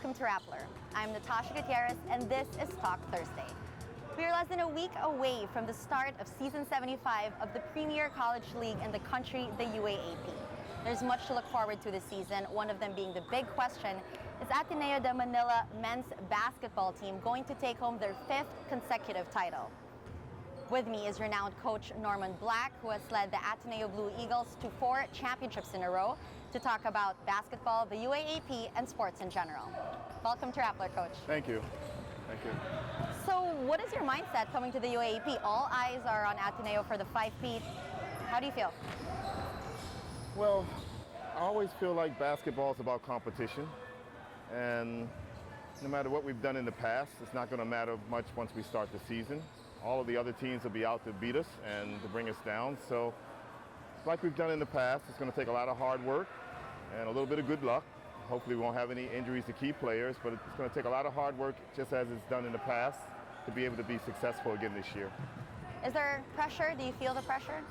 Welcome to Rappler. I'm Natasha Gutierrez, and this is Talk Thursday. We are less than a week away from the start of Season 75 of the premier college league in the country, the UAAP. There's much to look forward to this season, one of them being the big question: is Ateneo de Manila men's basketball team going to take home their 5th consecutive title? With me is renowned coach Norman Black, who has led the Ateneo Blue Eagles to 4 championships in a row, to talk about basketball, the UAAP, and sports in general. Welcome to Rappler, Coach. Thank you. Thank you. So what is your mindset coming to the UAAP? All eyes are on Ateneo for the 5-peat. How do you feel? Well, I always feel like basketball is about competition, and no matter what we've done in the past, it's not going to matter much once we start the season. All of the other teams will be out to beat us and to bring us down. So, like we've done in the past, it's going to take a lot of hard work and a little bit of good luck. Hopefully we won't have any injuries to key players, but it's going to take a lot of hard work, just as it's done in the past, to be able to be successful again this year. Is there pressure? Do you feel the pressure?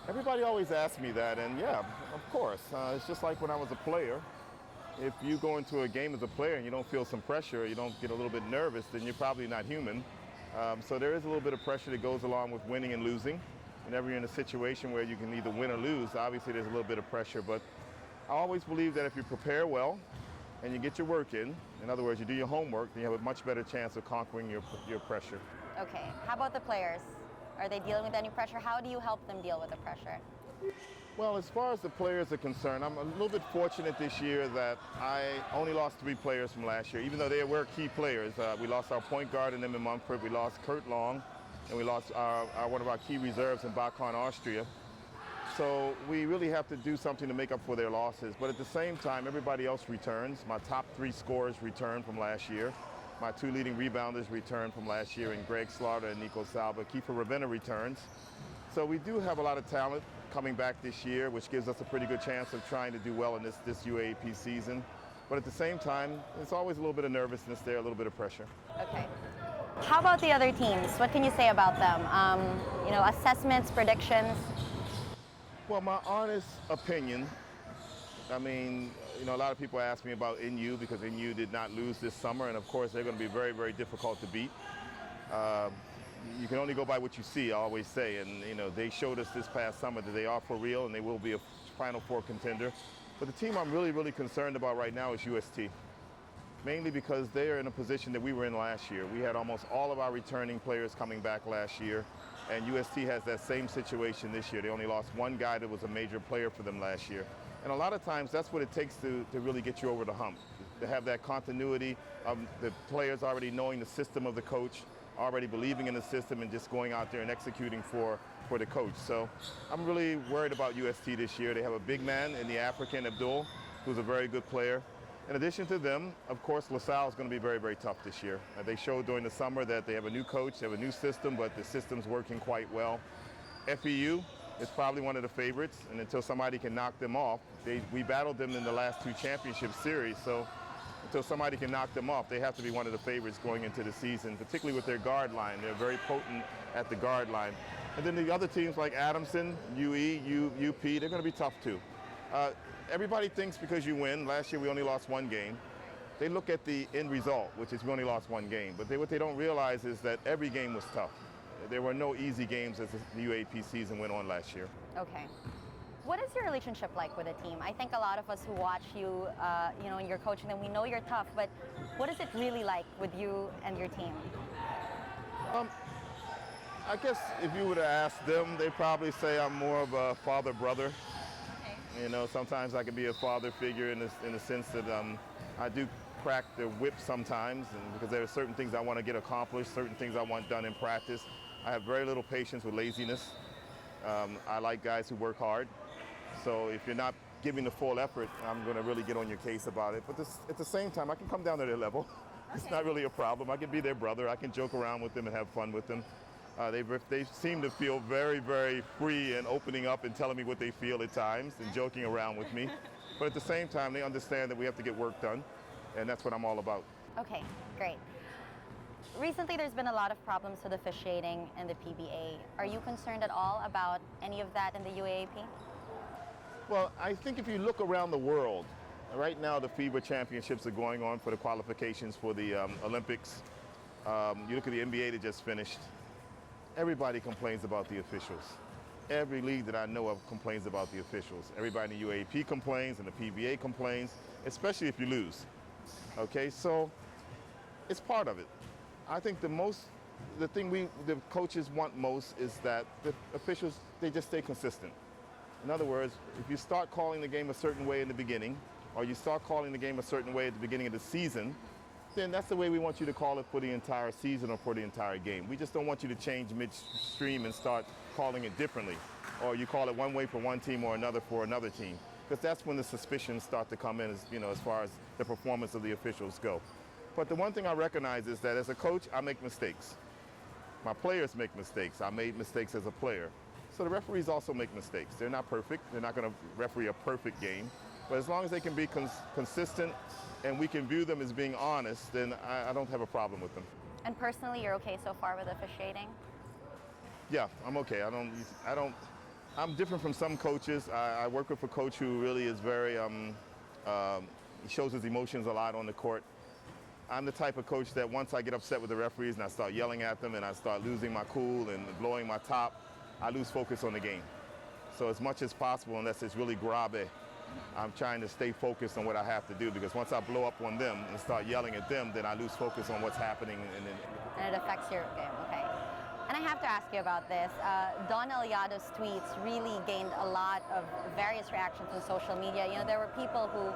Everybody always asks me that, and yeah, of course. It's just like when I was a player. If you go into a game as a player and you don't feel some pressure, you don't get a little bit nervous, then you're probably not human. So there is a little bit of pressure that goes along with winning and losing. Whenever you're in a situation where you can either win or lose, obviously there's a little bit of pressure. But I always believe that if you prepare well and you get your work in other words, you do your homework, then you have a much better chance of conquering your pressure. Okay. How about the players? Are they dealing with any pressure? How do you help them deal with the pressure? Well, as far as the players are concerned, I'm a little bit fortunate this year that I only lost 3 players from last year, even though they were key players. We lost our point guard in them in Mumford, we lost Kurt Long, and we lost one of our key reserves in Bakon, Austria. So we really have to do something to make up for their losses. But at the same time, everybody else returns. My top 3 scorers return from last year. My 2 leading rebounders return from last year, in Greg Slaughter and Nico Salva. Kiefer Ravenna returns. So we do have a lot of talent coming back this year, which gives us a pretty good chance of trying to do well in this UAAP season. But at the same time, it's always a little bit of nervousness there, a little bit of pressure. Okay. How about the other teams? What can you say about them? Assessments, predictions? Well, my honest opinion, a lot of people ask me about NU because NU did not lose this summer, and of course they're going to be very, very difficult to beat. You can only go by what you see, I always say, and they showed us this past summer that they are for real and they will be a Final Four contender. But the team I'm really, really concerned about right now is UST, mainly because they are in a position that we were in last year. We had almost all of our returning players coming back last year, and UST has that same situation this year. They only lost 1 guy that was a major player for them last year. And a lot of times that's what it takes to really get you over the hump, to have that continuity of the players already knowing the system of the coach, already believing in the system, and just going out there and executing for the coach. So I'm really worried about UST this year. They have a big man in the African, Abdul, who's a very good player. In addition to them, of course, LaSalle is going to be very, very tough this year. They showed during the summer that they have a new coach, they have a new system, but the system's working quite well. FEU is probably one of the favorites, and until somebody can knock them off, we battled them in the last 2 championship series, so until somebody can knock them off, they have to be one of the favorites going into the season, particularly with their guard line. They're very potent at the guard line. And then the other teams like Adamson, UE, UP, they're going to be tough too. Everybody thinks because you win, last year we only lost 1 game, they look at the end result, which is we only lost 1 game. But what they don't realize is that every game was tough. There were no easy games as the UAAP season went on last year. Okay. What is your relationship like with the team? I think a lot of us who watch you, and you're coaching them, we know you're tough, but what is it really like with you and your team? I guess if you were to ask them, they'd probably say I'm more of a father-brother. Okay. Sometimes I can be a father figure in the sense that I do crack the whip sometimes, and because there are certain things I want to get accomplished, certain things I want done in practice. I have very little patience with laziness. I like guys who work hard. So if you're not giving the full effort, I'm going to really get on your case about it. But at the same time, I can come down to their level. Okay. It's not really a problem. I can be their brother. I can joke around with them and have fun with them. They seem to feel very, very free and opening up and telling me what they feel at times and joking around with me. But at the same time, they understand that we have to get work done, and that's what I'm all about. Okay, great. Recently, there's been a lot of problems with officiating in the PBA. Are you concerned at all about any of that in the UAAP? Well, I think if you look around the world, Right now, the FIBA championships are going on for the qualifications for the Olympics. You look at the NBA that just finished. Everybody complains about the officials. Every league that I know of complains about the officials. Everybody in the UAAP complains and the PBA complains, especially if you lose. Okay, so it's part of it. I think the thing the coaches want most is that the officials, they just stay consistent. In other words, if you start calling the game a certain way in the beginning, or you start calling the game a certain way at the beginning of the season, then that's the way we want you to call it for the entire season or for the entire game. We just don't want you to change midstream and start calling it differently, or you call it one way for one team or another for another team, because that's when the suspicions start to come in, as far as the performance of the officials go. But the one thing I recognize is that as a coach, I make mistakes. My players make mistakes. I made mistakes as a player. So the referees also make mistakes. They're not perfect. They're not going to referee a perfect game. But as long as they can be consistent and we can view them as being honest, then I don't have a problem with them. And personally, you're okay so far with officiating? Yeah, I'm okay. I'm different from some coaches. I work with a coach who really is very, he shows his emotions a lot on the court. I'm the type of coach that once I get upset with the referees and I start yelling at them and I start losing my cool and blowing my top, I lose focus on the game. So as much as possible, unless it's really grave, I'm trying to stay focused on what I have to do, because once I blow up on them and start yelling at them, then I lose focus on what's happening. And it affects your game, okay. And I have to ask you about this. Don Eliado's tweets really gained a lot of various reactions on social media. You know, there were people who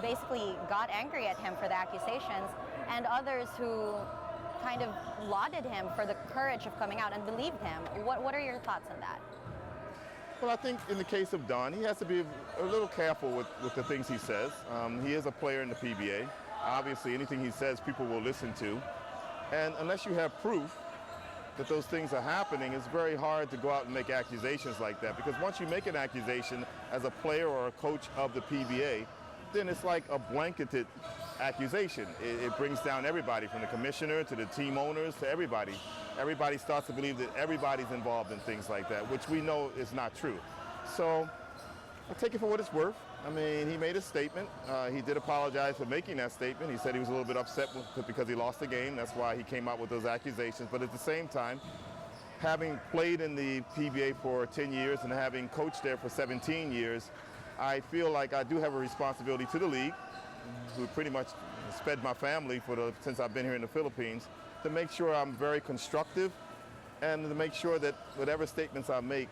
basically got angry at him for the accusations, and others who kind of lauded him for the courage of coming out and believed him. What are your thoughts on that? Well, I think in the case of Don, he has to be a little careful with the things he says. He is a player in the PBA. Obviously, anything he says, people will listen to. And unless you have proof that those things are happening, it's very hard to go out and make accusations like that. Because once you make an accusation as a player or a coach of the PBA, then it's like a blanketed accusation. It brings down everybody, from the commissioner to the team owners to everybody. Everybody starts to believe that everybody's involved in things like that, which we know is not true. So I take it for what it's worth. I mean, he made a statement. He did apologize for making that statement. He said he was a little bit upset because he lost the game. That's why he came out with those accusations. But at the same time, having played in the PBA for 10 years and having coached there for 17 years, I feel like I do have a responsibility to the league, who pretty much fed my family since I've been here in the Philippines, to make sure I'm very constructive and to make sure that whatever statements I make,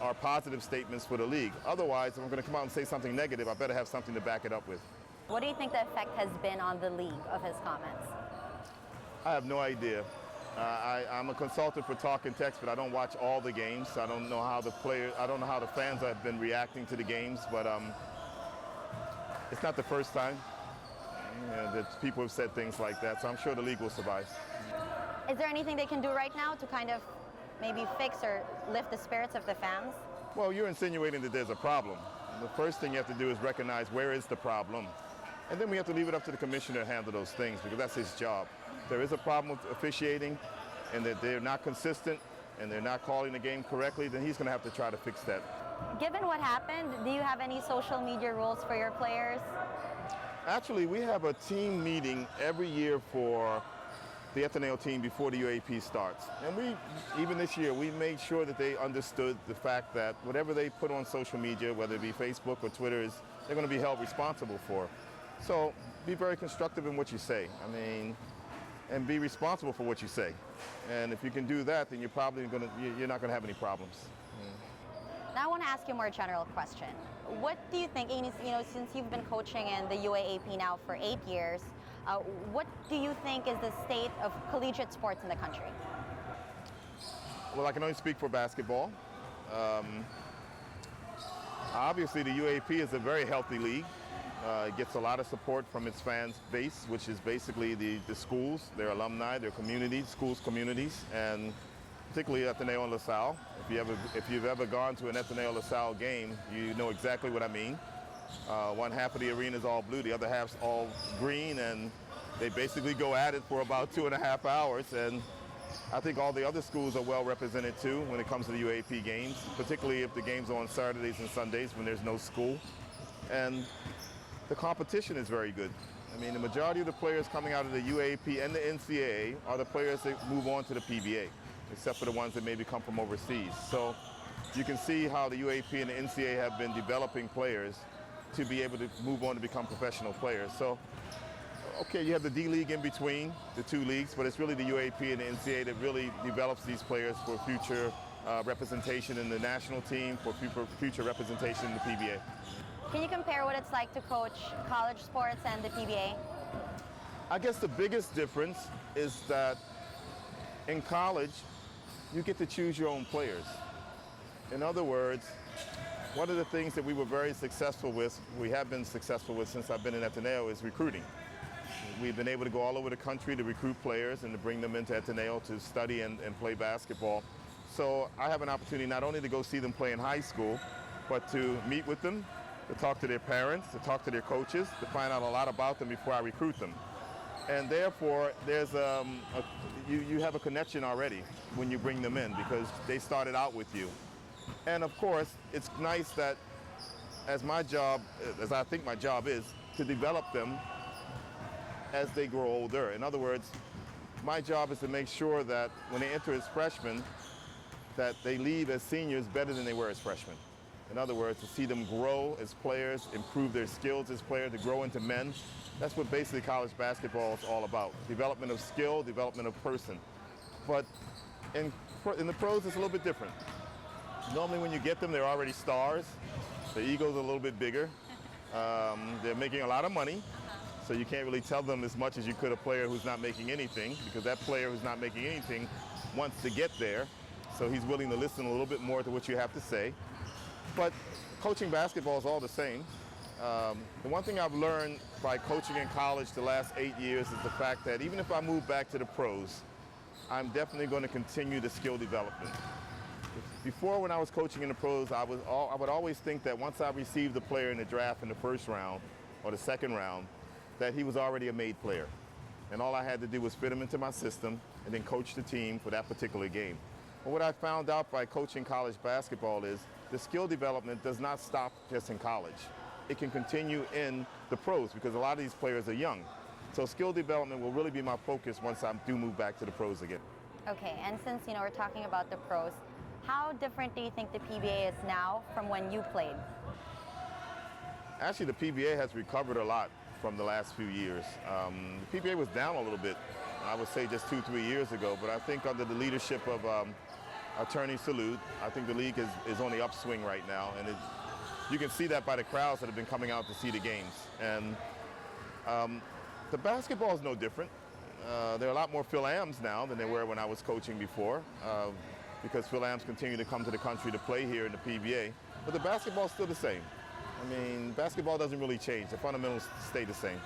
are positive statements for the league. Otherwise, if I'm going to come out and say something negative, I better have something to back it up with. What do you think the effect has been on the league of his comments? I have no idea. I'm a consultant for Talk and Text, but I don't watch all the games. I don't know how the fans have been reacting to the games, but it's not the first time that people have said things like that, so I'm sure the league will survive. Is there anything they can do right now to kind of maybe fix or lift the spirits of the fans? Well, you're insinuating that there's a problem. The first thing you have to do is recognize where is the problem. And then we have to leave it up to the commissioner to handle those things, because that's his job. If there is a problem with officiating and that they're not consistent and they're not calling the game correctly, then he's going to have to try to fix that. Given what happened, do you have any social media rules for your players? Actually, we have a team meeting every year for the Ateneo team before the UAAP starts. And even this year, we made sure that they understood the fact that whatever they put on social media, whether it be Facebook or Twitter, they're going to be held responsible for. So be very constructive in what you say. And be responsible for what you say. And if you can do that, then you're not going to have any problems. Now I want to ask you a more general question. What do you think, since you've been coaching in the UAAP now for 8 years, what do you think is the state of collegiate sports in the country? Well, I can only speak for basketball. Obviously, the UAAP is a very healthy league. It gets a lot of support from its fans base, which is basically the schools, their alumni, their communities, schools, communities, and particularly Ateneo and LaSalle. If you've ever gone to an Ateneo LaSalle game, you know exactly what I mean. One half of the arena is all blue, the other half's all green, and they basically go at it for about 2.5 hours. And I think all the other schools are well represented too when it comes to the UAAP games, particularly if the games are on Saturdays and Sundays when there's no school. And the competition is very good. I mean, the majority of the players coming out of the UAAP and the NCAA are the players that move on to the PBA, except for the ones that maybe come from overseas. So you can see how the UAAP and the NCAA have been developing players to be able to move on to become professional players. So, okay, you have the D League in between the two leagues, but it's really the UAAP and the NCAA that really develops these players for future representation in the national team, for future representation in the PBA. Can you compare what it's like to coach college sports and the PBA? I guess the biggest difference is that in college, you get to choose your own players. In other words, one of the things that we were very successful with, we have been successful with since I've been in Ateneo, is recruiting. We've been able to go all over the country to recruit players and to bring them into Ateneo to study and play basketball. So I have an opportunity not only to go see them play in high school, but to meet with them, to talk to their parents, to talk to their coaches, to find out a lot about them before I recruit them. And therefore, there's you have a connection already when you bring them in because they started out with you. And of course, it's nice that as I think my job is, to develop them as they grow older. In other words, my job is to make sure that when they enter as freshmen, that they leave as seniors better than they were as freshmen. In other words, to see them grow as players, improve their skills as players, to grow into men. That's what basically college basketball is all about. Development of skill, development of person. But in the pros, it's a little bit different. Normally when you get them, they're already stars. The ego's a little bit bigger. They're making a lot of money. So you can't really tell them as much as you could a player who's not making anything, because that player who's not making anything wants to get there. So he's willing to listen a little bit more to what you have to say. But coaching basketball is all the same. The one thing I've learned by coaching in college the last 8 years is the fact that even if I move back to the pros, I'm definitely going to continue the skill development. Before, when I was coaching in the pros, I would always think that once I received the player in the draft in the first round or the second round, that he was already a made player. And all I had to do was fit him into my system and then coach the team for that particular game. But what I found out by coaching college basketball is the skill development does not stop just in college. It can continue in the pros because a lot of these players are young. So skill development will really be my focus once I do move back to the pros again. Okay, and since we're talking about the pros, how different do you think the PBA is now from when you played? Actually, the PBA has recovered a lot from the last few years. The PBA was down a little bit, I would say just 2-3 years ago, but I think under the leadership of Attorney Salute, I think the league is on the upswing right now, and you can see that by the crowds that have been coming out to see the games. And the basketball is no different. There are a lot more Phil Ams now than there were when I was coaching before, because Phil Ams continue to come to the country to play here in the PBA. But the basketball is still the same. I mean, basketball doesn't really change. The fundamentals stay the same.